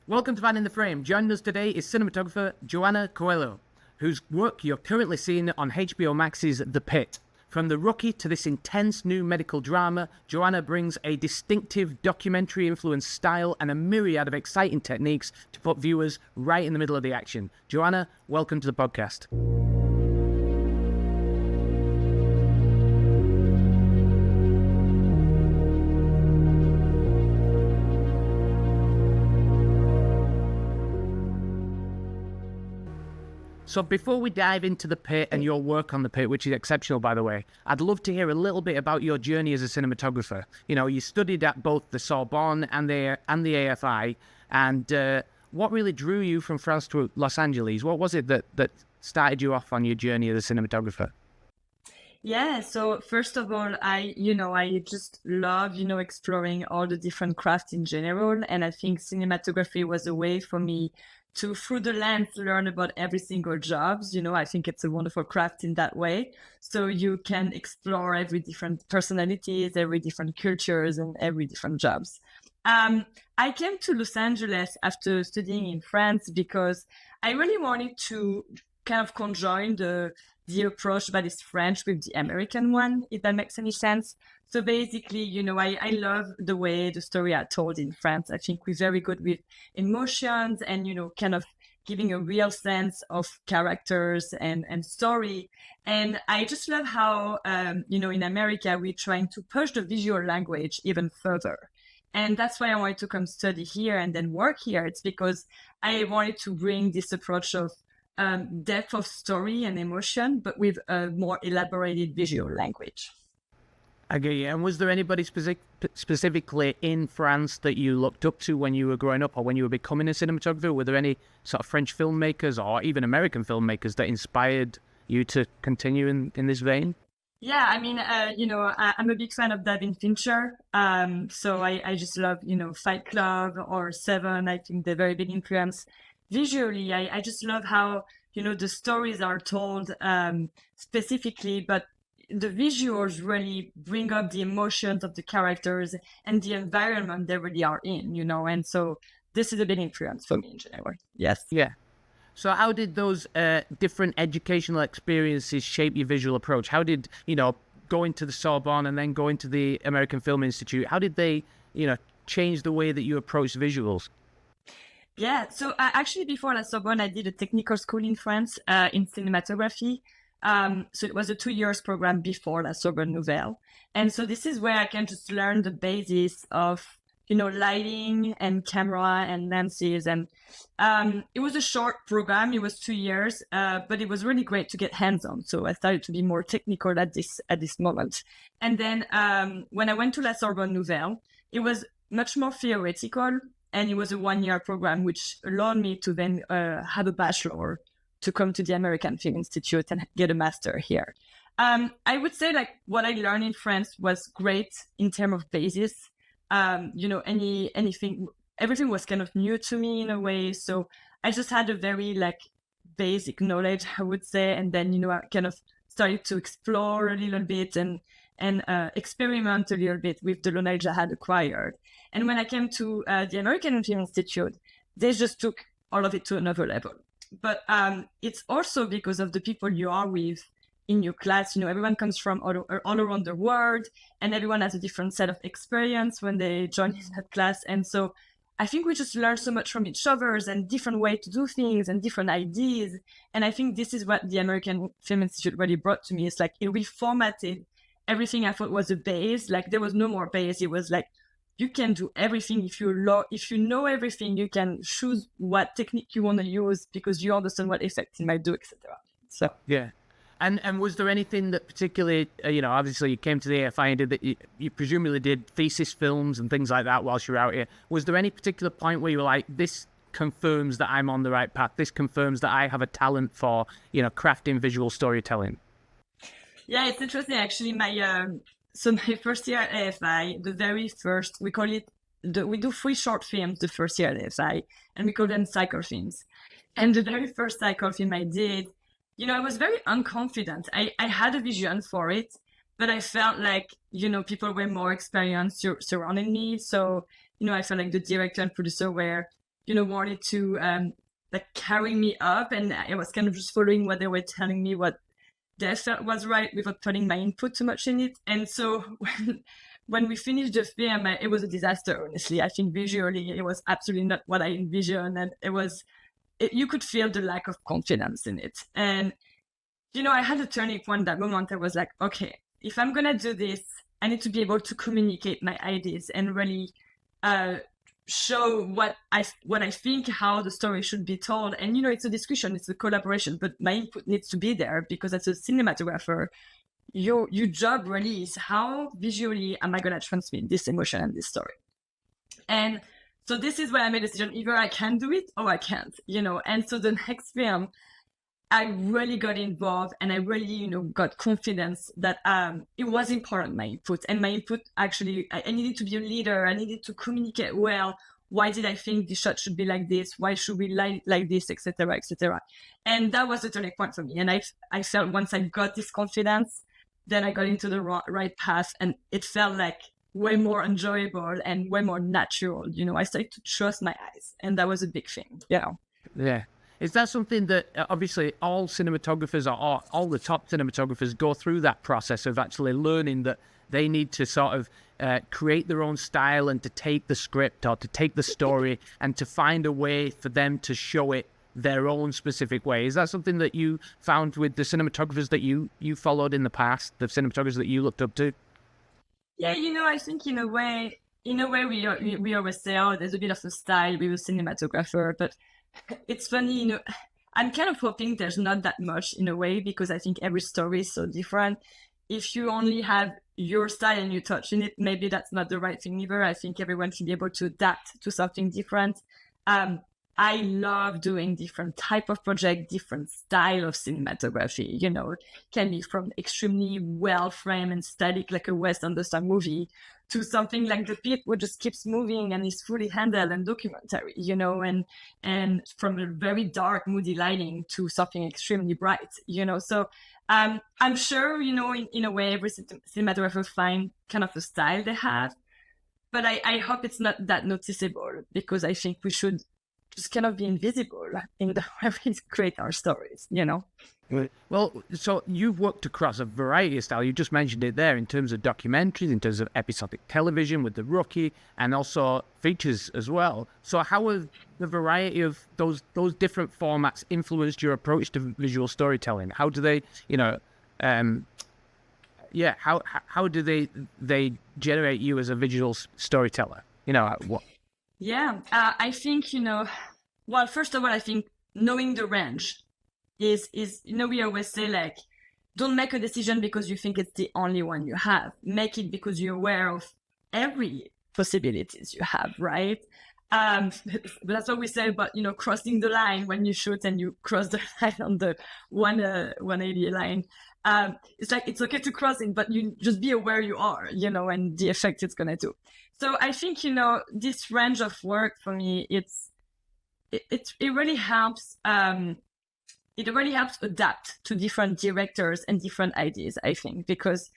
Welcome to Man in the Frame. Joining us today is cinematographer Johanna Coelho, whose work you're currently seeing on HBO Max's The Pitt. From The Rookie to this intense new medical drama, Johanna brings a distinctive documentary-influenced style and a myriad of exciting techniques to put viewers right in the middle of the action. Johanna, welcome to the podcast. So before we dive into The Pitt and your work on The Pitt, which is exceptional, by the way, I'd love to hear a little bit about your journey as a cinematographer. You know, you studied at both the Sorbonne and the AFI, and what really drew you from France to Los Angeles? What was it that started you off on your journey as a cinematographer? Yeah, so first of all, I just love, exploring all the different crafts in general. And I think cinematography was a way for me to, through the lens, learn about every single jobs. I think it's a wonderful craft in that way. So you can explore every different personalities, every different cultures, and every different jobs. I came to Los Angeles after studying in France because I really wanted to kind of conjoin the approach that is French with the American one, if that makes any sense. So basically, I love the way the story are told in France. I think we're very good with emotions and, kind of giving a real sense of characters and story. And I just love how, in America, we're trying to push the visual language even further. And that's why I wanted to come study here and then work here. It's because I wanted to bring this approach of depth of story and emotion, but with a more elaborated visual language. Okay, and was there anybody specifically in France that you looked up to when you were growing up or when you were becoming a cinematographer? Were there any sort of French filmmakers or even American filmmakers that inspired you to continue in this vein? Yeah, I mean, I'm a big fan of David Fincher. So I just love, Fight Club or Seven. I think they're very big influence. Visually, I just love how, the stories are told specifically, but the visuals really bring up the emotions of the characters and the environment they really are in, and so this is a big influence for me in general. Yes. Yeah. So how did those different educational experiences shape your visual approach? How did, going to the Sorbonne and then going to the American Film Institute, how did they, change the way that you approach visuals? Yeah, so actually before La Sorbonne, I did a technical school in France in cinematography. So it was a 2 years program before La Sorbonne Nouvelle. And so this is where I can just learn the basis of, lighting and camera and lenses. And it was a short program. It was 2 years, but it was really great to get hands-on. So I started to be more technical at this moment. And then when I went to La Sorbonne Nouvelle, it was much more theoretical. And it was a 1 year program, which allowed me to then have a bachelor to come to the American Film Institute and get a master here. I would say like what I learned in France was great in terms of basis. Anything, everything was kind of new to me in a way. So I just had a very like basic knowledge, I would say. And then, I kind of started to explore a little bit and experiment a little bit with the knowledge I had acquired. And when I came to the American Film Institute, they just took all of it to another level. But it's also because of the people you are with in your class. Everyone comes from all around the world, and everyone has a different set of experience when they join in that class. And so I think we just learn so much from each other and different way to do things and different ideas. And I think this is what the American Film Institute really brought to me. It's like it reformatted everything I thought was a base. Like there was no more base. It was like, you can do everything. If you know everything, you can choose what technique you want to use because you understand what effect it might do, etc. So yeah. And was there anything that particularly, obviously you came to the AFI and did that, you presumably did thesis films and things like that whilst you were out here. Was there any particular point where you were like, this confirms that I'm on the right path. This confirms that I have a talent for, crafting visual storytelling? Yeah, it's interesting. Actually, my first year at AFI, the very first, we call it, we do 3 short films the first year at AFI, and we call them cycle films. And the very first cycle film I did, I was very unconfident. I had a vision for it, but I felt like, people were more experienced surrounding me. So, I felt like the director and producer were, wanted to like carry me up, and I was kind of just following what they were telling me, what they felt was right, without putting my input too much in it. And so when we finished the film, it was a disaster, honestly. I think visually it was absolutely not what I envisioned, and you could feel the lack of confidence in it. And I had a turning point. That moment I was like, okay, if I'm gonna do this, I need to be able to communicate my ideas and really show what I think, how the story should be told. And it's a discussion, it's a collaboration, but my input needs to be there, because as a cinematographer, your job really is, how visually am I gonna transmit this emotion and this story. And so this is where I made a decision: either I can do it or I can't. And so the next film, I really got involved, and I really, got confidence that it was important, my input. And my input, actually, I needed to be a leader. I needed to communicate well. Why did I think the shot should be like this? Why should we like this, etc., etc. And that was the turning point for me. And I felt once I got this confidence, then I got into the right path, and it felt like way more enjoyable and way more natural. I started to trust my eyes, and that was a big thing. Yeah. Is that something that obviously all cinematographers or all the top cinematographers go through that process of actually learning that they need to sort of create their own style, and to take the script or to take the story and to find a way for them to show it their own specific way? Is that something that you found with the cinematographers that you followed in the past, the cinematographers that you looked up to? Yeah, I think in a way we always say, oh, there's a bit of a style with a cinematographer, but it's funny, I'm kind of hoping there's not that much, in a way, because I think every story is so different. If you only have your style and you touch in it, maybe that's not the right thing either. I think everyone should be able to adapt to something different. I love doing different type of project, different style of cinematography. Can be from extremely well framed and static, like a Wes Anderson movie, to something like The Pitt, which just keeps moving and is fully handled and documentary. And from a very dark, moody lighting to something extremely bright. So I'm sure, in a way, every cinematographer find kind of a style they have, but I hope it's not that noticeable, because I think we should just kind of be invisible in the way we create our stories. Well, so you've worked across a variety of styles. You just mentioned it there in terms of documentaries, in terms of episodic television with The Rookie, and also features as well. So how have the variety of those different formats influenced your approach to visual storytelling? How do they, how do they generate you as a visual storyteller? What? Yeah, I think, well, first of all, I think knowing the range is we always say, like, don't make a decision because you think it's the only one you have. Make it because you're aware of every possibilities you have, right? That's what we say about, crossing the line when you shoot and you cross the line on the 180 line. It's like, it's okay to cross it, but you just be aware you are, and the effect it's going to do. So I think, this range of work for me, it really helps. It really helps adapt to different directors and different ideas, I think, because,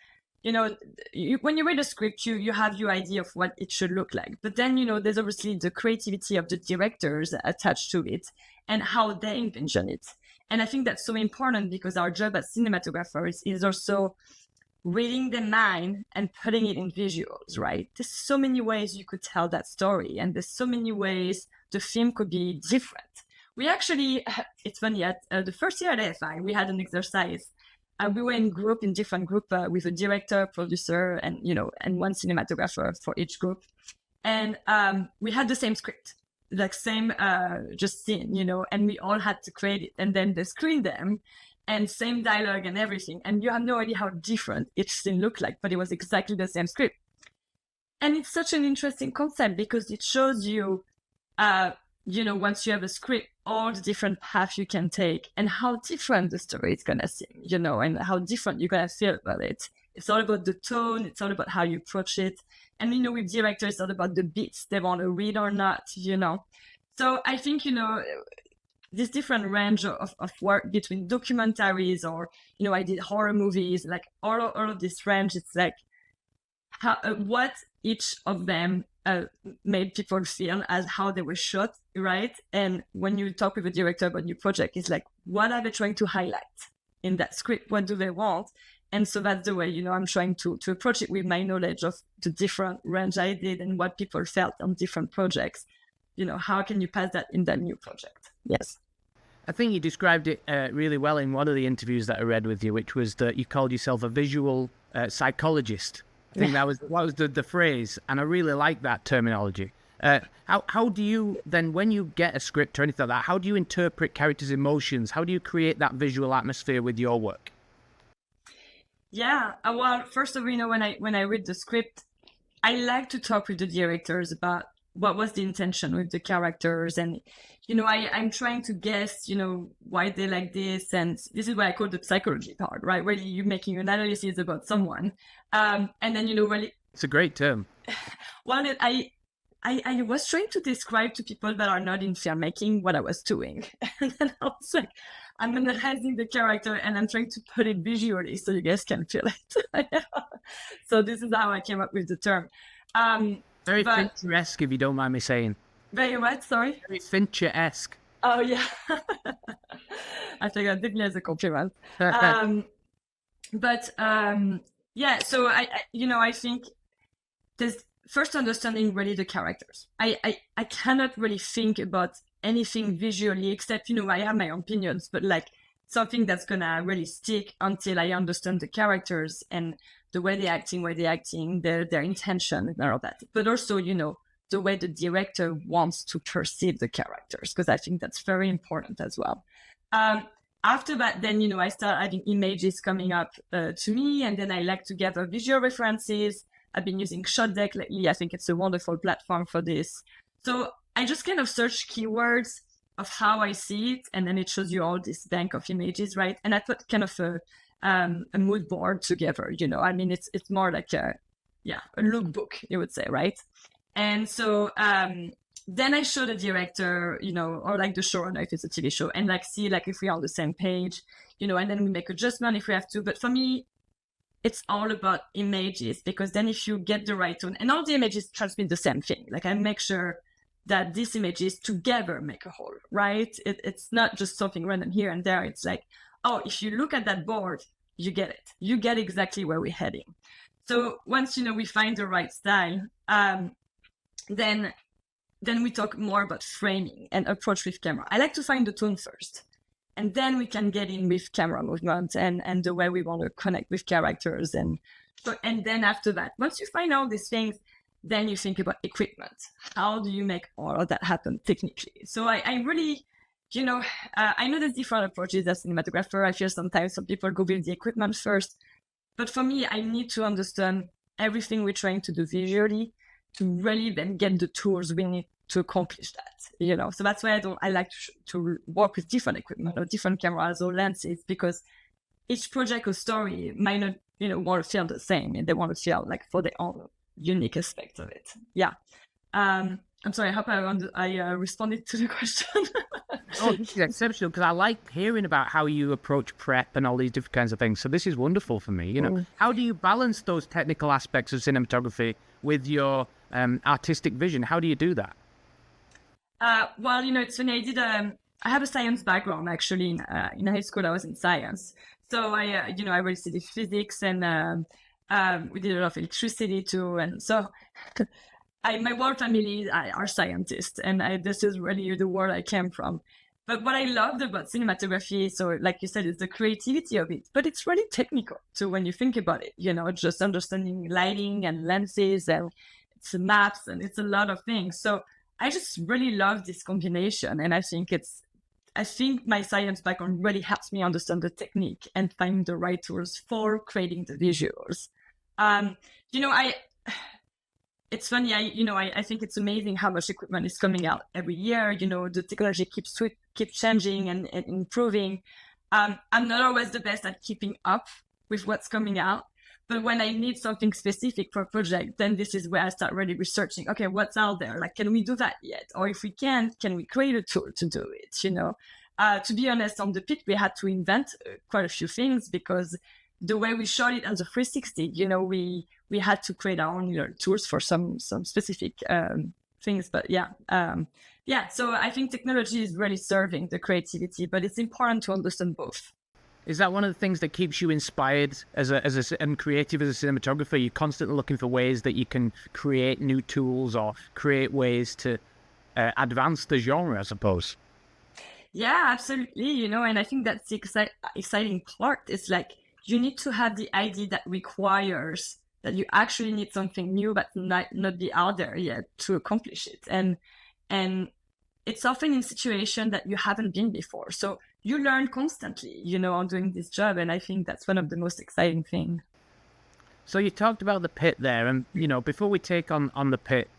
when you read a script, you have your idea of what it should look like. But then, there's obviously the creativity of the directors attached to it and how they envision it. And I think that's so important, because our job as cinematographers is also reading the mind and putting it in visuals, right? There's so many ways you could tell that story, and there's so many ways the film could be different. We actually, it's funny, at the first year at AFI, we had an exercise. We were in different group with a director, producer, and one cinematographer for each group. And we had the same script, like same just scene, and we all had to create it. And then they screened them, and same dialogue and everything. And you have no idea how different each scene looked like, but it was exactly the same script. And it's such an interesting concept, because it shows you, once you have a script, all the different paths you can take and how different the story is going to seem, and how different you're going to feel about it. It's all about the tone. It's all about how you approach it. And, with directors, it's all about the beats they want to read or not, So I think, this different range of work between documentaries or, I did horror movies, like all of this range, it's like, what each of them made people feel as how they were shot, right? And when you talk with a director about your project, it's like, what are they trying to highlight in that script? What do they want? And so that's the way, I'm trying to approach it with my knowledge of the different range I did and what people felt on different projects. How can you pass that in that new project? Yes. I think you described it really well in one of the interviews that I read with you, which was that you called yourself a visual psychologist. I think that was the phrase, and I really like that terminology. How do you then, when you get a script or anything like that, how do you interpret characters' emotions? How do you create that visual atmosphere with your work? Yeah, well, first of all, when I read the script, I like to talk with the directors about what was the intention with the characters, and I'm trying to guess, why they like this, and this is what I call the psychology part, right? Where you're making an analysis about someone, and then really. It's a great term. Well, I was trying to describe to people that are not in filmmaking what I was doing, and then I was like, I'm analyzing the character and I'm trying to put it visually so you guys can feel it. So this is how I came up with the term. Very Fincher-esque, if you don't mind me saying. Very what? Sorry? Very Fincher-esque. Oh, yeah. I think I did me as a compliment. Yeah, so I think there's first understanding really the characters. I cannot really think about anything visually except, I have my opinions, but like something that's gonna really stick until I understand the characters and the way they're acting, their intention and all that. But also, the way the director wants to perceive the characters, because I think that's very important as well. After that, then, I start having images coming up to me, and then I like to gather visual references. I've been using Shot Deck lately. I think it's a wonderful platform for this. So I just kind of search keywords of how I see it, and then it shows you all this bank of images, right? And I put kind of a mood board together, I mean, it's more like a lookbook, you would say, right? And so then I show the director, or like the showrunner if it's a TV show, and like see like if we're on the same page, and then we make adjustment if we have to. But for me, it's all about images, because then if you get the right tone, and all the images transmit the same thing, like I make sure that these images together make a whole, right? It's not just something random here and there. It's like, oh, if you look at that board, you get it. You get exactly where we're heading. So once, we find the right style, then we talk more about framing and approach with camera. I like to find the tone first, and then we can get in with camera movement and the way we want to connect with characters. And then after that, once you find all these things, then you think about equipment. How do you make all of that happen technically? So I really, I know there's different approaches as cinematographer. I feel sometimes some people go with the equipment first, but for me, I need to understand everything we're trying to do visually to really then get the tools we need to accomplish that, So that's why I like to work with different equipment or different cameras or lenses, because each project or story might not, want to feel the same, and they want to feel like for their own unique aspect of it. Yeah. I'm sorry, I hope I responded to the question. Oh, this is exceptional, because I like hearing about how you approach prep and all these different kinds of things. So this is wonderful for me. How do you balance those technical aspects of cinematography with your artistic vision? How do you do that? Well, it's funny. I have a science background actually. In high school, I was in science, so I really studied physics, and we did a lot of electricity too, and so. My whole family are scientists, and this is really the world I came from. But what I loved about cinematography, so like you said, is the creativity of it, but it's really technical. So when you think about it, just understanding lighting and lenses, and it's maps, and it's a lot of things. So I just really love this combination, and I think my science background really helps me understand the technique and find the right tools for creating the visuals. It's funny, I think it's amazing how much equipment is coming out every year. The technology keeps changing and improving. I'm not always the best at keeping up with what's coming out, but when I need something specific for a project, then this is where I start really researching, okay, what's out there? Like, can we do that yet? Or if we can't, can we create a tool to do it? To be honest, on The Pitt, we had to invent quite a few things, because the way we shot it as a 360, we we had to create our own tools for some specific things. But yeah. So I think technology is really serving the creativity, but it's important to understand both. Is that one of the things that keeps you inspired and creative as a cinematographer? You're constantly looking for ways that you can create new tools or create ways to advance the genre, I suppose. Yeah, absolutely. And I think that's the exciting part. It's like you need to have the idea that requires that you actually need something new, but not be out there yet to accomplish it. And it's often in situation that you haven't been before. So you learn constantly, on doing this job. And I think that's one of the most exciting things. So you talked about the pit there, and before we take on the pit,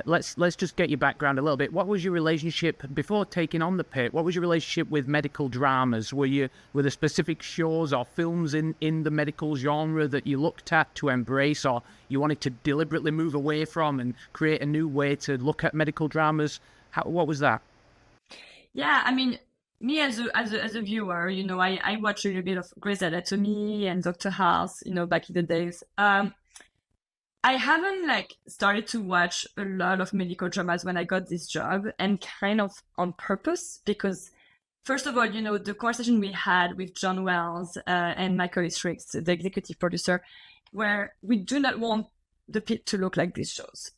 let's just get your background a little bit. What was your relationship before taking on the pit? What was your relationship with medical dramas? Were there specific shows or films in the medical genre that you looked at to embrace, or you wanted to deliberately move away from and create a new way to look at medical dramas? What was that? Yeah, I mean, me as a viewer, I watched a little bit of Grey's Anatomy and Doctor House, back in the days. I haven't started to watch a lot of medical dramas when I got this job, and kind of on purpose, because first of all, the conversation we had with John Wells and Michael Strix, the executive producer, where we do not want the pit to look like these shows.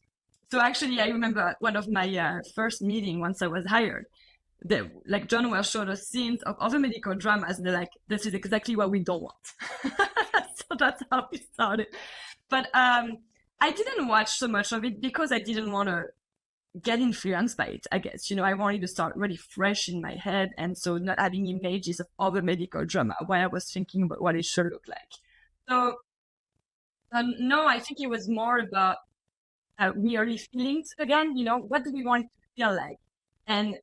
So actually, I remember one of my first meeting once I was hired. John Wells showed us scenes of other medical dramas, and they're like, "This is exactly what we don't want." So that's how we started. But I didn't watch so much of it because I didn't want to get influenced by it, I guess. I wanted to start really fresh in my head, and so not having images of other medical drama while I was thinking about what it should look like. So no, I think it was more about really feelings again. What do we want it to feel like? And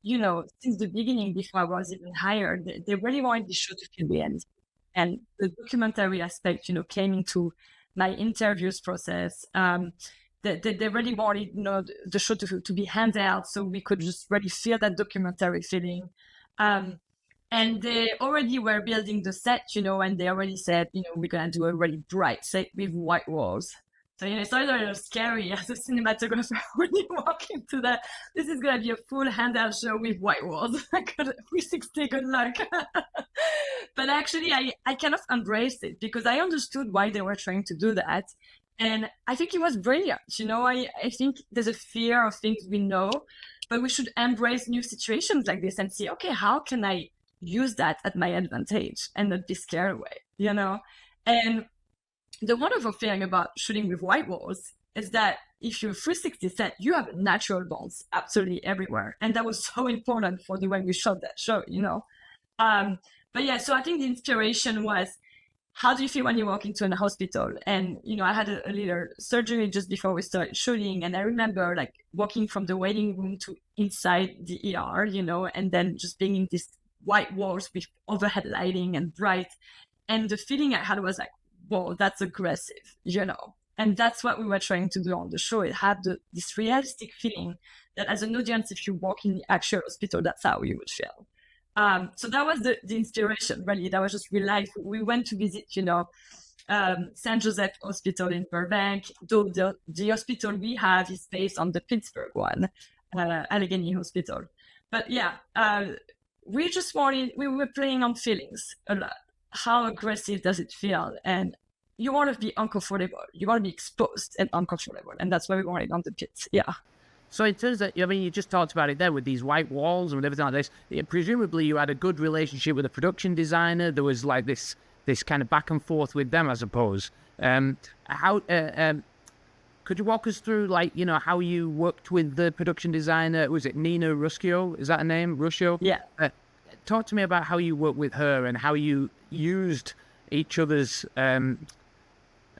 since the beginning, before I was even hired, they really wanted the show to feel realistic. And the documentary aspect, came into my interviews process. They really wanted, the show to be handheld, so we could just really feel that documentary feeling. And they already were building the set, and they already said, we're gonna do a really bright set with white walls. So it started a little scary as a cinematographer when you walk into that. This is gonna be a full handheld show with white walls. I got 360, good luck. But actually, I kind of embraced it because I understood why they were trying to do that. And I think it was brilliant. I think there's a fear of things we know, but we should embrace new situations like this and see, okay, how can I use that at my advantage and not be scared away, And the wonderful thing about shooting with white walls is that if you're 360 set, you have natural bones absolutely everywhere. And that was so important for the way we shot that show, But yeah, so I think the inspiration was, how do you feel when you walk into a hospital? And, I had a little surgery just before we started shooting. And I remember walking from the waiting room to inside the ER, and then just being in these white walls with overhead lighting and bright. And the feeling I had was like, whoa, that's aggressive, And that's what we were trying to do on the show. It had this realistic feeling that as an audience, if you walk in the actual hospital, that's how you would feel. So that was the inspiration, really. That was just real life. We went to visit, St. Joseph Hospital in Burbank. Though the hospital we have is based on the Pittsburgh one, Allegheny Hospital. But yeah, we were playing on feelings a lot. How aggressive does it feel? And you want to be uncomfortable. You want to be exposed and uncomfortable. And that's why we wanted on the pit. Yeah. So in terms of, you just talked about it there with these white walls and with everything like this. Presumably you had a good relationship with a production designer. There was this kind of back and forth with them, I suppose. Could you walk us through how you worked with the production designer? Was it Nina Ruscio? Is that her name? Ruscio? Yeah. Talk to me about how you worked with her and how you used each other's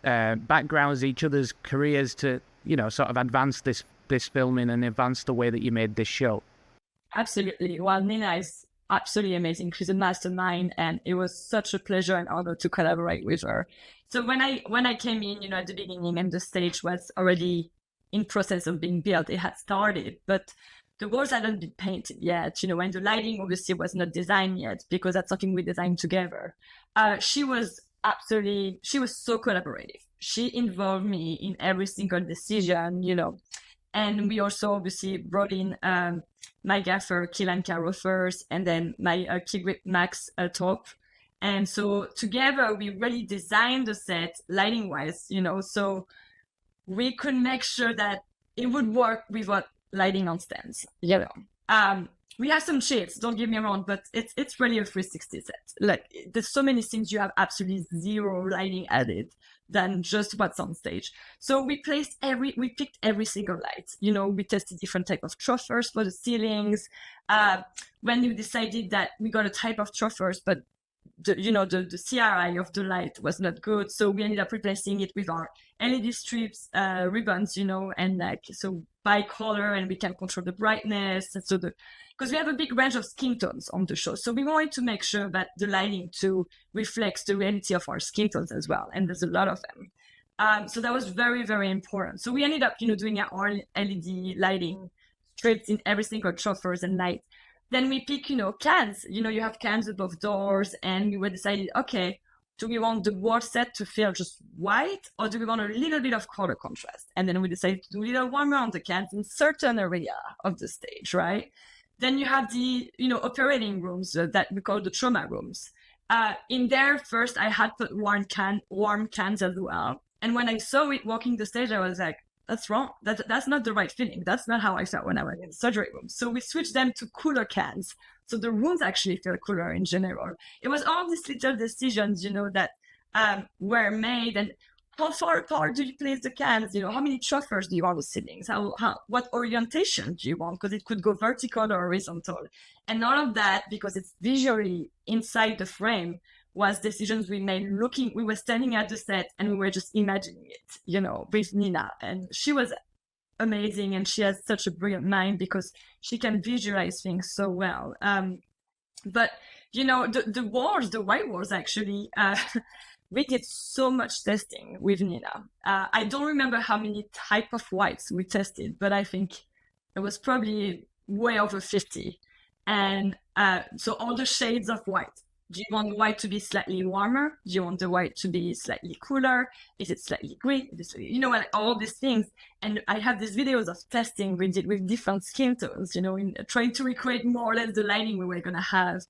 backgrounds, each other's careers to, sort of advance this filming and advance the way that you made this show. Absolutely. Well, Nina is absolutely amazing. She's a mastermind, and it was such a pleasure and honor to collaborate with her. So when I came in, at the beginning, and the stage was already in process of being built, it had started, but the walls hadn't been painted yet, and the lighting obviously was not designed yet because that's something we designed together. She was so collaborative. she involved me in every single decision, and we also obviously brought in my gaffer, Keelan Caro first, and then my key grip Max top. And so together we really designed the set lighting wise, so we could make sure that it would work without lighting on stands. We have some shades, don't get me wrong, but it's really a 360 set. Like, there's so many things you have absolutely zero lighting added than just what's on stage. So we picked every single light. We tested different type of truffers for the ceilings. When we decided that we got a type of truffers, but the CRI of the light was not good, so we ended up replacing it with our LED strips, ribbons, and so by color, and we can control the brightness. And so because we have a big range of skin tones on the show, so we wanted to make sure that the lighting too reflects the reality of our skin tones as well, and there's a lot of them. So that was very, very important. So we ended up, doing our LED lighting strips in every single truffers and light. Then we pick, cans. You have cans above doors, and we were decided, okay, do we want the wall set to feel just white, or do we want a little bit of color contrast? And then we decided to do a little warmer on the cans in certain area of the stage, right? Then you have the, operating rooms that we call the trauma rooms. In there, first, I had put warm cans as well. And when I saw it walking the stage, I was like, that's wrong. That's not the right feeling. That's not how I felt when I was in the surgery room. So we switched them to cooler cans. So the rooms actually feel cooler in general. It was all these little decisions, that were made. And how far apart do you place the cans? How many truffers do you want with ceilings? What orientation do you want? Because it could go vertical or horizontal. And all of that, because it's visually inside the frame, was decisions we made we were standing at the set and we were just imagining it, with Nina. And she was amazing, and she has such a brilliant mind because she can visualize things so well. But, the walls, the white walls, actually, we did so much testing with Nina. I don't remember how many type of whites we tested, but I think it was probably way over 50. And so all the shades of white. Do you want the white to be slightly warmer? Do you want the white to be slightly cooler? Is it slightly green? All these things. And I have these videos of testing we did with different skin tones, trying to recreate more or less the lighting we were going to have.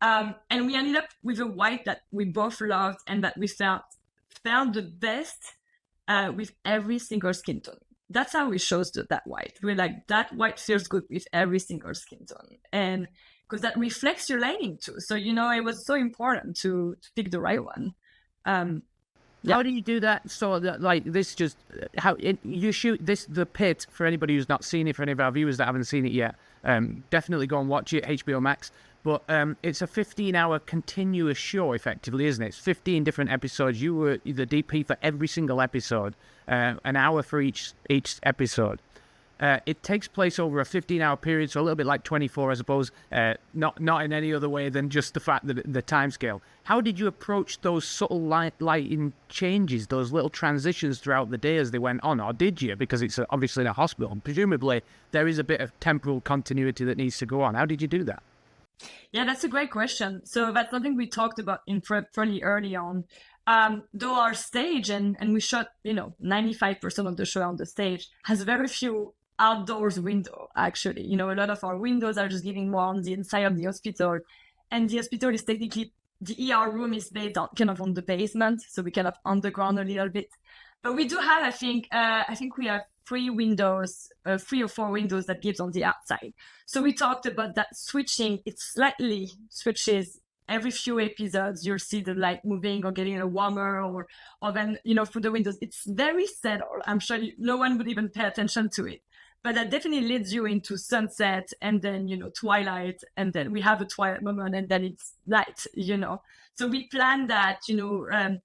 And we ended up with a white that we both loved and that we felt the best with every single skin tone. That's how we chose that white. We're like, that white feels good with every single skin tone. And because that reflects your lighting too. So, it was so important to pick the right one. How do you do that? So that, you shoot this, The Pitt, for anybody who's not seen it, for any of our viewers that haven't seen it yet, definitely go and watch it, HBO Max. But it's a 15-hour continuous show, effectively, isn't it? It's 15 different episodes. You were the DP for every single episode, an hour for each episode. It takes place over a 15-hour period, so a little bit like 24, I suppose, not in any other way than just the fact that the time scale. How did you approach those subtle lighting changes, those little transitions throughout the day as they went on, or did you? Because it's obviously in a hospital. Presumably, there is a bit of temporal continuity that needs to go on. How did you do that? Yeah, that's a great question. So that's something we talked about in prep fairly early on. Though our stage, and we shot, 95% of the show on the stage, has very few outdoors window, actually. A lot of our windows are just giving more on the inside of the hospital. And the hospital is technically, the ER room is based on kind of on the basement, so we kind of underground a little bit. But we do have, I think we have 3 or 4 windows that gives on the outside. So we talked about that switching. It slightly switches every few episodes. You'll see the light moving or getting a warmer or then, through the windows. It's very subtle. I'm sure no one would even pay attention to it. But that definitely leads you into sunset and then, twilight. And then we have a twilight moment and then it's light, So we plan that, knowing,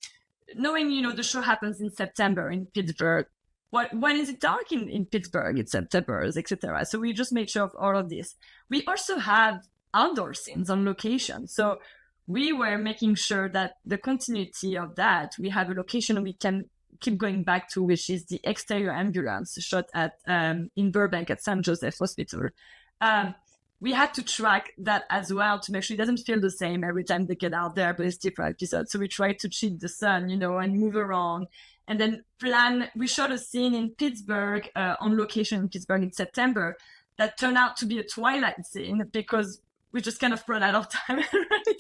the show happens in September in Pittsburgh. When is it dark in Pittsburgh? It's September, etc. So we just made sure of all of this. We also have outdoor scenes on location. So we were making sure that the continuity of that, we have a location we can keep going back to, which is the exterior ambulance shot at in Burbank at St. Joseph Hospital. We had to track that as well to make sure it doesn't feel the same every time they get out there, but it's different episodes. So we tried to cheat the sun, and move around. and then we shot a scene in Pittsburgh, on location in Pittsburgh in September, that turned out to be a twilight scene because we just kind of ran out of time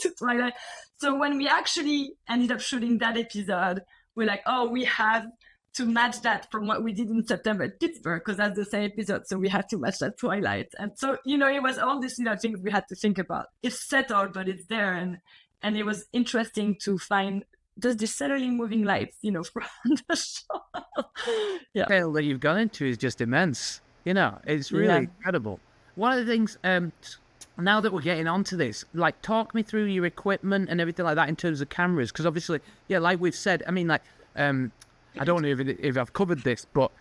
to twilight. So when we actually ended up shooting that episode, we're like, oh, we have to match that from what we did in September at Pittsburgh, because that's the same episode. So we had to match that twilight. And so, it was all these things we had to think about. It's settled, but it's there. And it was interesting to find just the settling moving lights, from the show. The scale that you've gone into is just immense. It's really incredible. One of the things, now that we're getting onto this, like, talk me through your equipment and everything like that in terms of cameras. Because obviously, like we've said, I mean, like, I don't know if I've covered this, but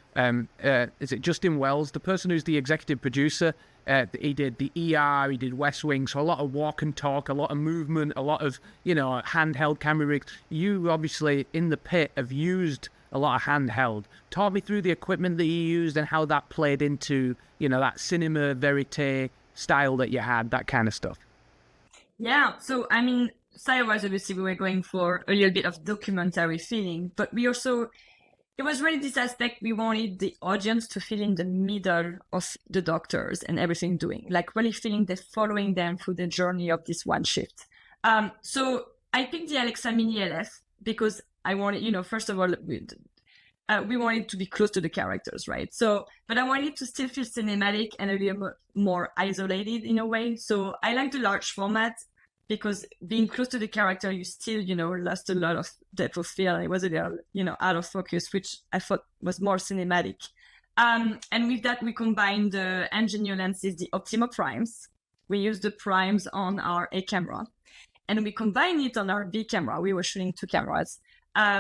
is it Justin Wells, the person who's the executive producer? He did the ER, he did West Wing, so a lot of walk and talk, a lot of movement, a lot of, handheld camera rigs. You obviously, in The Pitt, have used a lot of handheld. Talk me through the equipment that you used and how that played into, that cinema verite style that you had, that kind of stuff. Yeah, so I mean, style-wise, obviously, we were going for a little bit of documentary feeling, but it was really this aspect we wanted the audience to feel in the middle of the doctors and everything doing, like really feeling they're following them through the journey of this one shift. So I picked the Alexa Mini LF because I wanted, first of all, we wanted to be close to the characters, right? So, but I wanted to still feel cinematic and a little more isolated in a way. So I like the large format because being close to the character, you still, lost a lot of depth of field. It was a little, out of focus, which I thought was more cinematic. And with that, we combined the Engineer lenses, the Optima Primes. We used the primes on our A camera, and we combined it on our B camera. We were shooting 2 cameras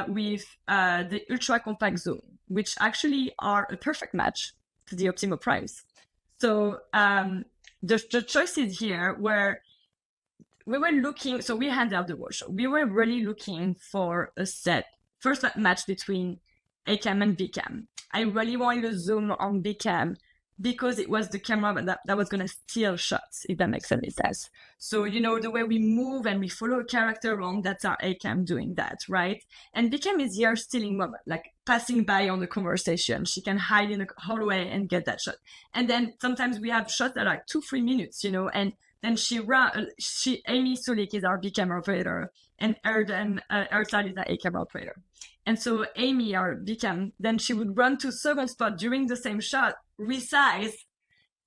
with the ultra compact zoom, which actually are a perfect match to the Optima Primes. So the choices here were, we were looking, so we handled the workshop. We were really looking for a first match between A cam and B cam. I really wanted a zoom on B cam because it was the camera that was going to steal shots, if that makes any sense. So, the way we move and we follow a character around, that's our A cam doing that, right? And B cam is here stealing moment, like passing by on the conversation. She can hide in the hallway and get that shot. And then sometimes we have shots that are like 2-3 minutes, and then Amy Sulik is our B camera operator, and Ertan is our A camera operator. And so Amy, our B cam, then she would run to second spot during the same shot, resize,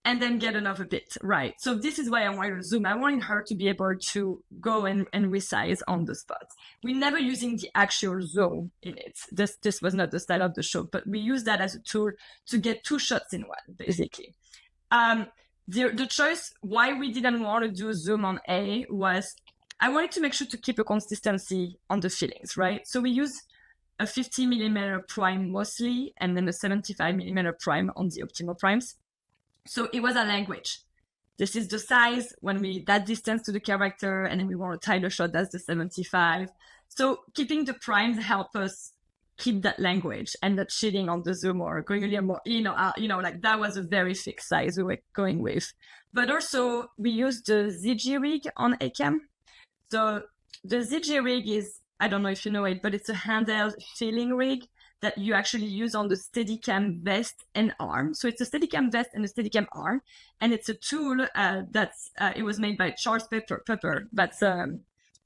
and then get another bit, right? So this is why I wanted to zoom. I wanted her to be able to go and resize on the spot. We're never using the actual zoom in it. This was not the style of the show, but we use that as a tool to get 2 shots in one, basically. The choice why we didn't want to do zoom on A was I wanted to make sure to keep a consistency on the fillings, right? So we use a 50mm prime mostly, and then a 75mm prime on the Optima Primes. So it was a language. This is the size when that distance to the character, and then we want to tie the shot, that's the 75. So keeping the primes help us keep that language and not cheating on the zoom or going a little more, like that was a very fixed size we were going with. But also we used the ZG rig on ACAM. So the ZG rig is, I don't know if you know it, but it's a handheld filling rig that you actually use on the Steadicam vest and arm. So it's a Steadicam vest and a Steadicam arm, and it's a tool it was made by Charles Pepper. That's the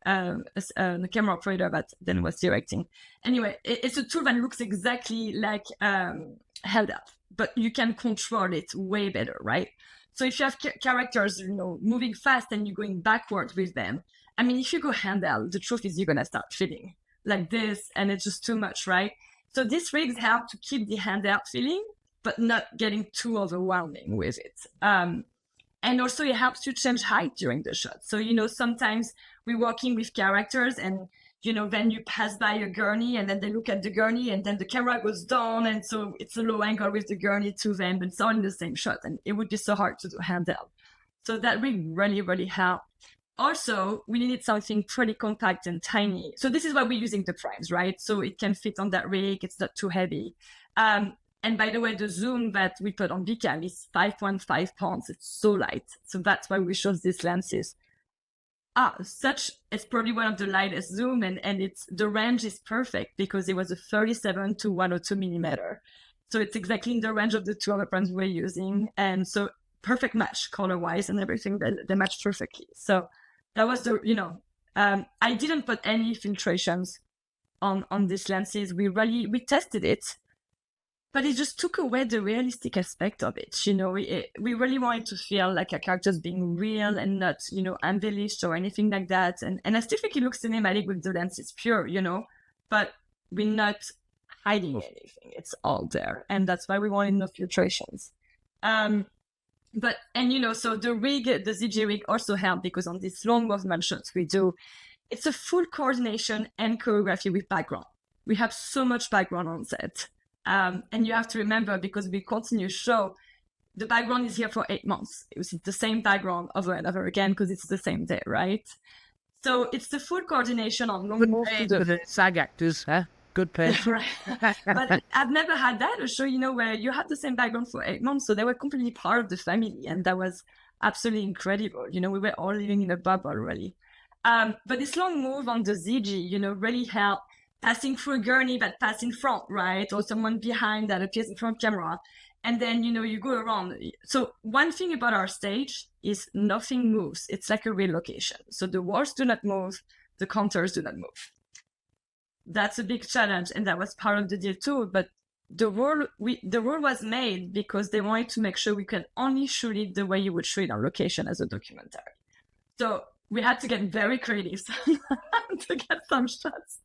camera operator that then was directing. Anyway, it's a tool that looks exactly like held up, but you can control it way better, right? So if you have characters, moving fast and you're going backwards with them, I mean, if you go handheld, the truth is you're gonna start feeling like this, and it's just too much, right? So these rigs help to keep the handheld feeling, but not getting too overwhelming with it. And also it helps you change height during the shot. So, sometimes we're working with characters and, then you pass by a gurney and then they look at the gurney and then the camera goes down. And so it's a low angle with the gurney to them, but it's all in the same shot. And it would be so hard to do handheld. So that rig really, really helped. Also, we needed something pretty compact and tiny. So this is why we're using the primes, right? So it can fit on that rig. It's not too heavy. And by the way, the zoom that we put on VCam is 5.5 pounds. It's so light. So that's why we chose these lenses. It's probably one of the lightest zoom, and the range is perfect because it was a 37 to 102 millimeter. So it's exactly in the range of the two other brands we're using. And so perfect match color wise and everything, they match perfectly. So that was I didn't put any filtrations on these lenses. We tested it, but it just took away the realistic aspect of it. We really wanted to feel like a character's being real and not, embellished or anything like that. And I still think it looks cinematic with the lens. It's pure, but we're not hiding anything. It's all there. And that's why we wanted no filtrations. So the rig, the ZG rig also helped because on these long movement shots we do, it's a full coordination and choreography with background. We have so much background on set. And you have to remember, because we continue show, the background is here for 8 months. It was the same background over and over again because it's the same day, right? So it's the full coordination on long move to the SAG actors, huh? Good pay. Right. But I've never had that a show, where you have the same background for 8 months. So they were completely part of the family, and that was absolutely incredible. We were all living in a bubble, really. But this long move on the ZG, really helped. Passing through a gurney but pass in front, right? Or someone behind that appears in front of camera. And then, you go around. So one thing about our stage is nothing moves. It's like a real location. So the walls do not move. The counters do not move. That's a big challenge. And that was part of the deal too. But the rule was made because they wanted to make sure we can only shoot it the way you would shoot it on location as a documentary. So we had to get very creative to get some shots.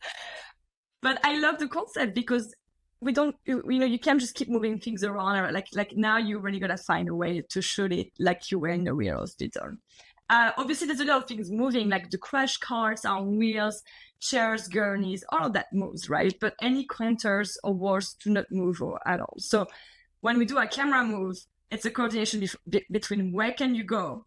But I love the concept because we don't, you can't just keep moving things around. Or like now you really got to find a way to shoot it like you were in a real hospital. Obviously, there's a lot of things moving, like the crash carts on wheels, chairs, gurneys, all of that moves, right? But any counters or walls do not move at all. So when we do a camera move, it's a coordination between where can you go,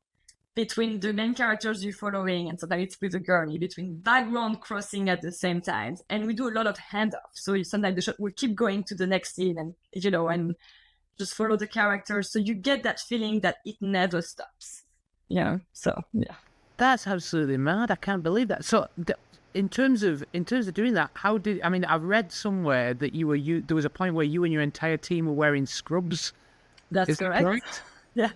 between the main characters you're following, and sometimes it's with a gurney, between background crossing at the same time. And we do a lot of handoff. So sometimes the shot will keep going to the next scene and just follow the characters. So you get that feeling that it never stops. So yeah. That's absolutely mad. I can't believe that. So in terms of doing that, I've read somewhere that there was a point where you and your entire team were wearing scrubs. That's Is correct. That correct? Yeah,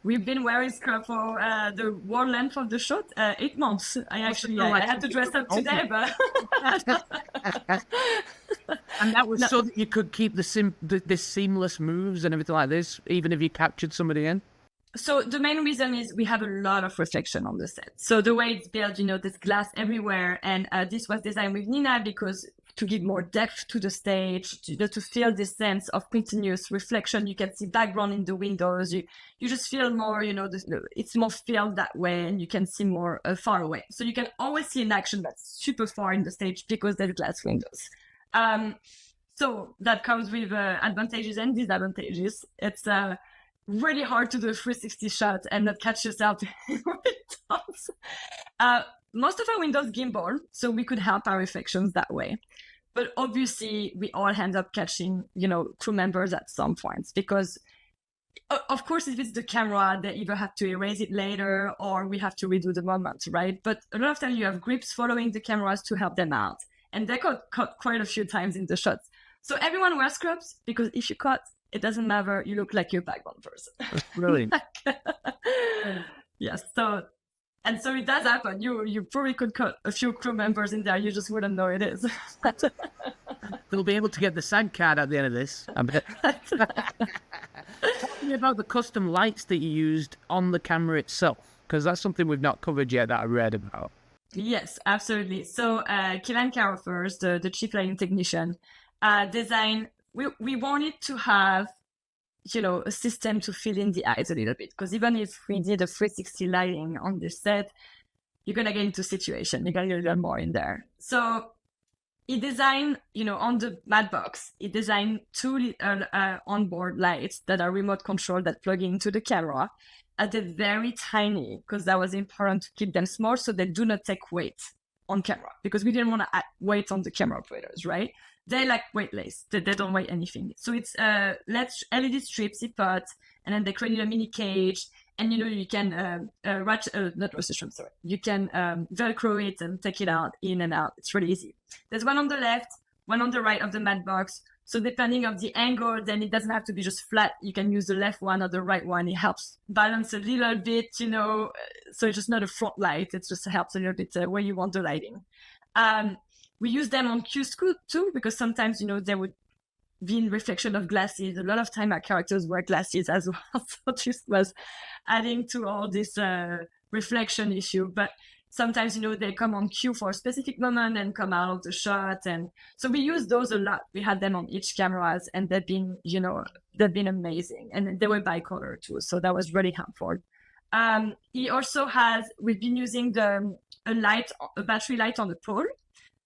we've been wearing scrubs for the whole length of the shot, 8 months. I had to dress up today, but and that was so that you could keep this seamless moves and everything like this, even if you captured somebody in. So the main reason is we have a lot of reflection on the set. So the way it's built, there's glass everywhere, and this was designed with Nina because to give more depth to the stage, to feel this sense of continuous reflection. You can see background in the windows. You just feel more, it's more filled that way, and you can see more far away. So you can always see an action that's super far in the stage because there's glass windows. So that comes with advantages and disadvantages. It's really hard to do a 360 shot and not catch yourself in windows. Most of our windows gimbal, so we could help our reflections that way. But obviously, we all end up catching, crew members at some points because, of course, if it's the camera, they either have to erase it later or we have to redo the moment, right? But a lot of times you have grips following the cameras to help them out. And they got caught quite a few times in the shots. So everyone wears scrubs because if you cut, it doesn't matter. You look like you're a background person. That's brilliant. Yes. So it does happen. You probably could cut a few crew members in there. You just wouldn't know it is. They'll be able to get the SAG card at the end of this, I bet. Talk to me about the custom lights that you used on the camera itself, because that's something we've not covered yet that I read about. Yes, absolutely. So Johanna Coelho first, the chief lighting technician, design. We wanted to have, a system to fill in the eyes a little bit, because even if we did a 360 lighting on this set, you're gonna get into situation. You're gonna get a little more in there. So he designed, on the mat box, he designed 2 onboard lights that are remote controlled that plug into the camera. They're very tiny because that was important to keep them small so they do not take weight on camera, because we didn't want to add weight on the camera operators, right? They like weightless. They don't weigh anything. So it's LED strips he put, and then they created a mini cage, and you can not rotation, sorry. You can Velcro it and take it out, in and out. It's really easy. There's one on the left, one on the right of the mat box. So depending of the angle, then it doesn't have to be just flat. You can use the left one or the right one. It helps balance a little bit, so it's just not a front light. It just helps a little bit where you want the lighting. We use them on cue too, because sometimes, there would be in reflection of glasses. A lot of time our characters wear glasses as well. So this was adding to all this reflection issue. But sometimes, they come on cue for a specific moment and come out of the shot. And so we use those a lot. We had them on each cameras, and they've been amazing. And they were bicolor too. So that was really helpful. We've been using a battery light on the pole.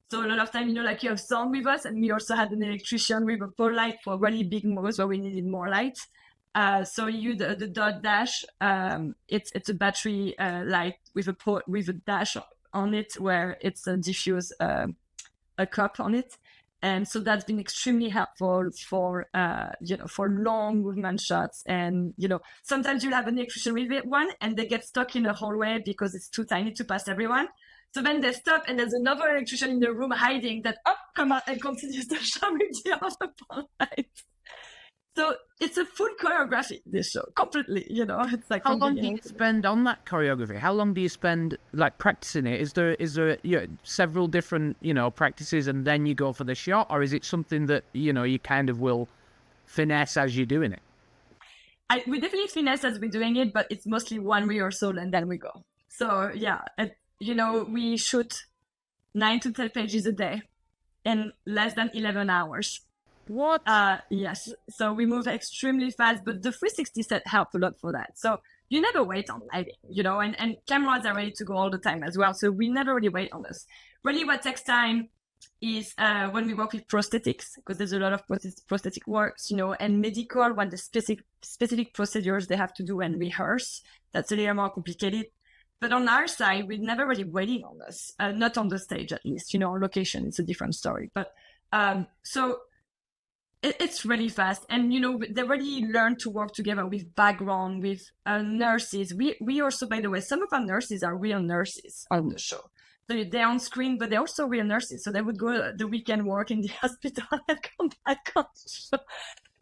So a lot of time, you have sound with us, and we also had an electrician with a pole light for really big modes where we needed more light. So the dot dash, it's a battery light with a dash on it where it's a diffuse a cup on it, and so that's been extremely helpful for long movement shots. And sometimes you'll have an electrician with it one, and they get stuck in a hallway because it's too tiny to pass everyone. So then they stop, and there's another electrician in the room hiding that come out and continues the show with the other pole light. So it's a full choreography, this show, completely, it's like. How long do you spend on that choreography? How long do you spend practicing it? Is there several different, practices and then you go for the shot? Or is it something that, you kind of will finesse as you're doing it? We definitely finesse as we're doing it, but it's mostly one rehearsal and then we go. So yeah, we shoot 9 to 10 pages a day in less than 11 hours. What? Yes. So we move extremely fast, but the 360 set helped a lot for that. So you never wait on lighting, and cameras are ready to go all the time as well. So we never really wait on this. Really what takes time is when we work with prosthetics, because there's a lot of prosthetic works, and medical, when the specific procedures they have to do and rehearse, that's a little more complicated. But on our side, we're never really waiting on this, not on the stage at least, on location, it's a different story. But so it's really fast. And, they really learn to work together with background, with nurses. We also, by the way, some of our nurses are real nurses on the show. So they're on screen, but they're also real nurses. So they would go the weekend work in the hospital and come back on the show.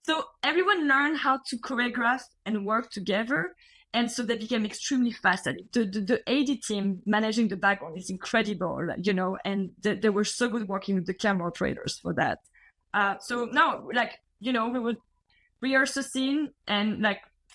So everyone learned how to choreograph and work together. And so they became extremely fast at it. The AD team managing the background is incredible, and they were so good working with the camera operators for that. So now, we would rehearse a scene, and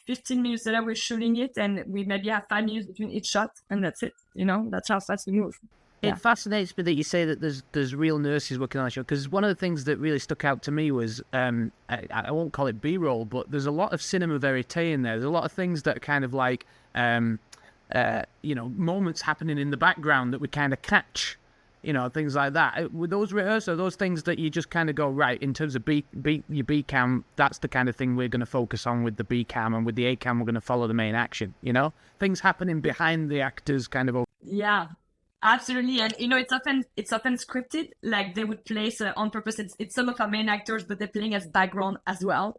15 minutes later we're shooting it, and we maybe have 5 minutes between each shot, and that's it. That's how fast we move. It fascinates me that you say that there's real nurses working on the show, because one of the things that really stuck out to me was, I won't call it B-roll, but there's a lot of cinema verite in there. There's a lot of things that are kind of moments happening in the background that we kind of catch, things like that. With those rehearsals, those things that you just kind of go, right, in terms of your B cam, that's the kind of thing we're going to focus on with the B cam, and with the A cam, we're going to follow the main action, Things happening behind the actors kind of. Yeah. Absolutely. And it's often scripted, they would place on purpose. It's some of our main actors, but they're playing as background as well.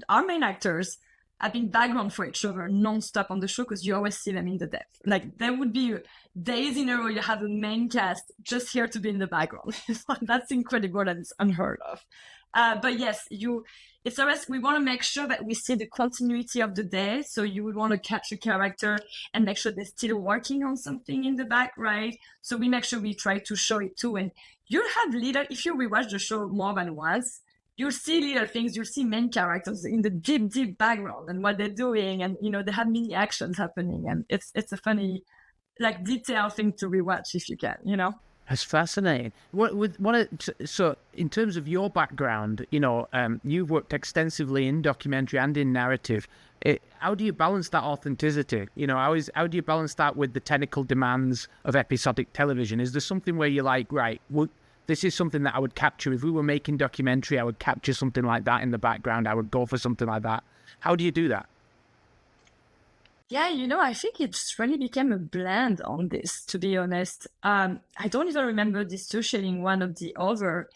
Our main actors have been background for each other non-stop on the show, because you always see them in the depth. There would be days in a row you have a main cast just here to be in the background. That's incredible, and it's unheard of. But yes, it's always, we want to make sure that we see the continuity of the day. So you would want to catch a character and make sure they're still working on something in the back, right? So we make sure we try to show it too. And you'll have if you rewatch the show more than once, you'll see little things. You'll see main characters in the deep background and what they're doing. And, they have mini actions happening. And it's a funny, detailed thing to rewatch if you can, That's fascinating. So in terms of your background, you've worked extensively in documentary and in narrative. How do you balance that authenticity? How do you balance that with the technical demands of episodic television? Is there something where you're like, right, this is something that I would capture if we were making documentary? I would capture something like that in the background. I would go for something like that. How do you do that? Yeah, I think it's really became a blend on this, to be honest. I don't even remember dissociating one of the other.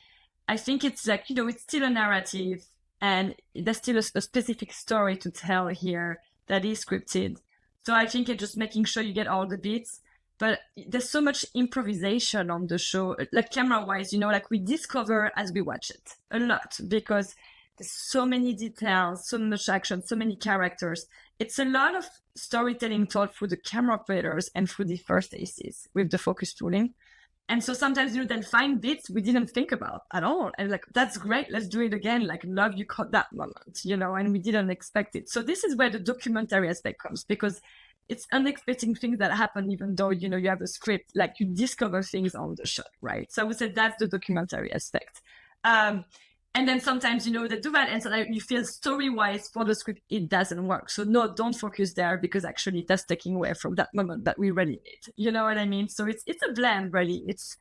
I think it's it's still a narrative, and there's still a specific story to tell here that is scripted. So I think it's just making sure you get all the beats. But there's so much improvisation on the show, like camera wise, like we discover as we watch it a lot because there's so many details, so much action, so many characters. It's a lot of storytelling told through the camera operators and through the first aces with the focus tooling. And so sometimes then find bits we didn't think about at all. And like, that's great. Let's do it again. Like, love you caught that moment, and we didn't expect it. So this is where the documentary aspect comes because it's unexpected things that happen, even though, you have a script, like you discover things on the shot, right? So I would say that's the documentary aspect. And then sometimes, they do that. And so you feel story-wise for the script, it doesn't work. So no, don't focus there because actually that's taking away from that moment that we really need. You know what I mean? So it's a blend, really. It's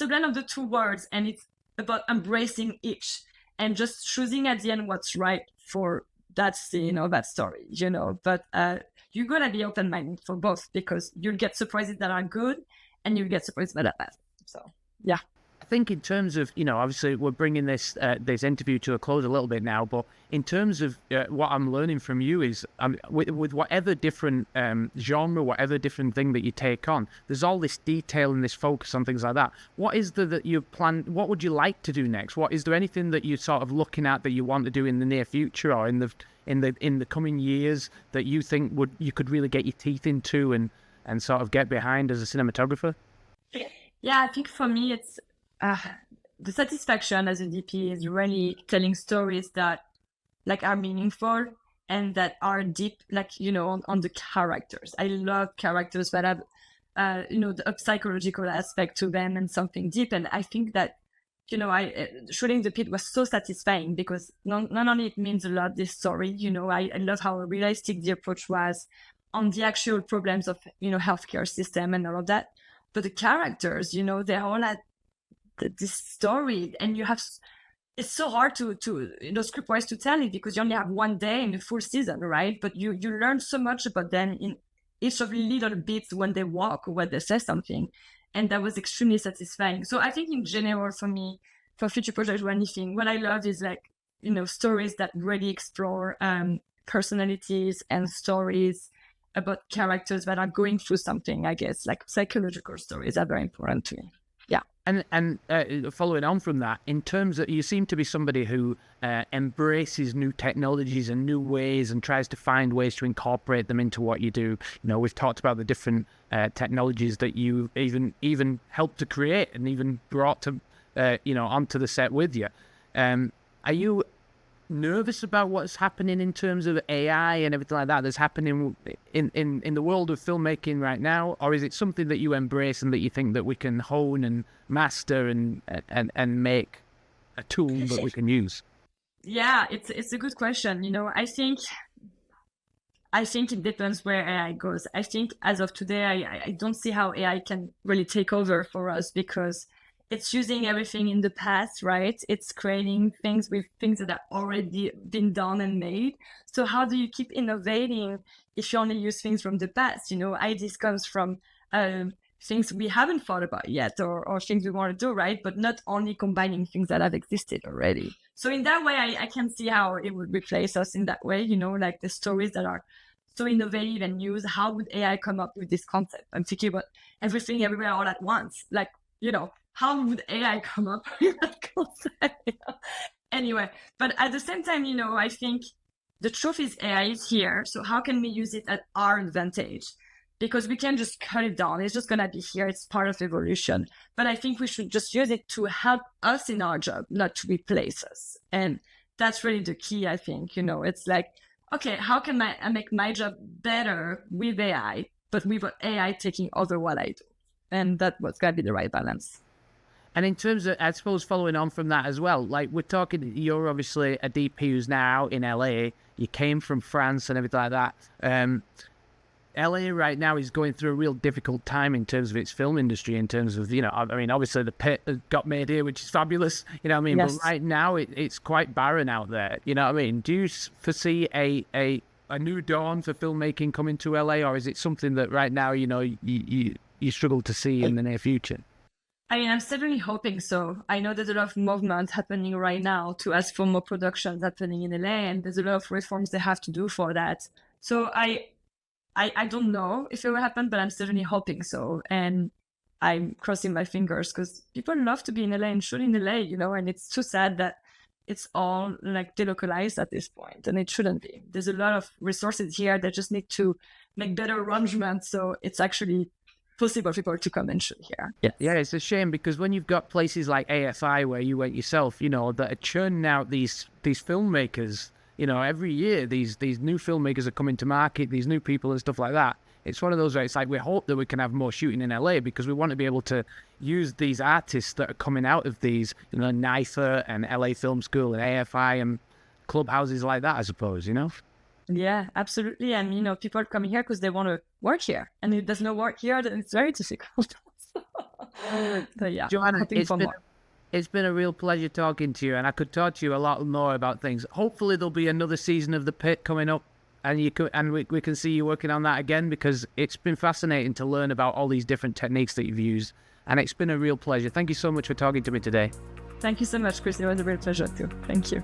a blend of the two words, and it's about embracing each and just choosing at the end what's right for that scene or that story, But you got to be open-minded for both because you'll get surprises that are good and you'll get surprises that are bad. So, yeah. I think in terms of, obviously we're bringing this interview to a close a little bit now, but in terms of what I'm learning from you is with whatever different genre, whatever different thing that you take on, there's all this detail and this focus on things like that. What is that you plan? What would you like to do next? Is there anything that you're sort of looking at that you want to do in the near future or in the coming years that you think you could really get your teeth into and sort of get behind as a cinematographer? Yeah, I think for me it's the satisfaction as a DP is really telling stories that are meaningful and that are deep, on the characters. I love characters that have, a psychological aspect to them and something deep. And I think that, shooting The Pitt was so satisfying because not only it means a lot, this story, I love how realistic the approach was on the actual problems of, healthcare system and all of that. But the characters, they're all at this story, and it's so hard to script wise to tell it because you only have one day in the full season, right? But you learn so much about them in each of the little bits when they walk or when they say something, and that was extremely satisfying. So I think in general for me, for future projects or anything, what I love is stories that really explore personalities and stories about characters that are going through something. I guess like psychological stories are very important to me. Yeah. And following on from that, in terms of, you seem to be somebody who embraces new technologies and new ways and tries to find ways to incorporate them into what you do. We've talked about the different technologies that you even helped to create and even brought to, onto the set with you. Are you nervous about what's happening in terms of AI and everything like that that's happening in the world of filmmaking right now, or is it something that you embrace and that you think that we can hone and master and make a tool that we can use? Yeah, it's a good question. I think it depends where AI goes. I think as of today, I don't see how AI can really take over for us because it's using everything in the past, right? It's creating things with things that have already been done and made. So how do you keep innovating if you only use things from the past? Ideas comes from things we haven't thought about yet or things we want to do, right? But not only combining things that have existed already. So in that way, I can see how it would replace us in that way, like the stories that are so innovative and new. How would AI come up with this concept? I'm thinking about everything everywhere all at once. How would AI come up with that concept? Anyway, but at the same time, I think the truth is AI is here. So how can we use it at our advantage? Because we can't just cut it down. It's just going to be here. It's part of evolution. But I think we should just use it to help us in our job, not to replace us. And that's really the key, I think. It's like, okay, how can I make my job better with AI, but without AI taking over what I do? And that's what's going to be the right balance. And in terms of, I suppose, following on from that as well, like we're talking, you're obviously a DP who's now in LA. You came from France and everything like that. LA right now is going through a real difficult time in terms of its film industry, in terms of, obviously The Pitt got made here, which is fabulous, Yes. But right now it's quite barren out there, Do you foresee a new dawn for filmmaking coming to LA, or is it something that right now, you struggle to see in the near future? I'm certainly hoping so. I know there's a lot of movement happening right now to ask for more productions happening in LA, and there's a lot of reforms they have to do for that. So I don't know if it will happen, but I'm certainly hoping so. And I'm crossing my fingers because people love to be in LA and shoot in LA, and it's too sad that it's all like delocalized at this point, and it shouldn't be. There's a lot of resources here that just need to make better arrangements, so it's actually possible for people to come and shoot here. Yes. Yeah, it's a shame because when you've got places like AFI where you went yourself, that are churning out these filmmakers, every year these new filmmakers are coming to market, these new people and stuff like that. It's one of those where it's like we hope that we can have more shooting in LA because we want to be able to use these artists that are coming out of these, NIFA and LA Film School and AFI and clubhouses like that, I suppose, Yeah, absolutely. And, people come here because they want to work here. And if there's no work here, then it's very difficult. So yeah, Johanna, hoping for more. it's been a real pleasure talking to you, and I could talk to you a lot more about things. Hopefully there'll be another season of The Pit coming up, and we can see you working on that again, because it's been fascinating to learn about all these different techniques that you've used, and it's been a real pleasure. Thank you so much for talking to me today. Thank you so much, Chris. It was a real pleasure too. Thank you.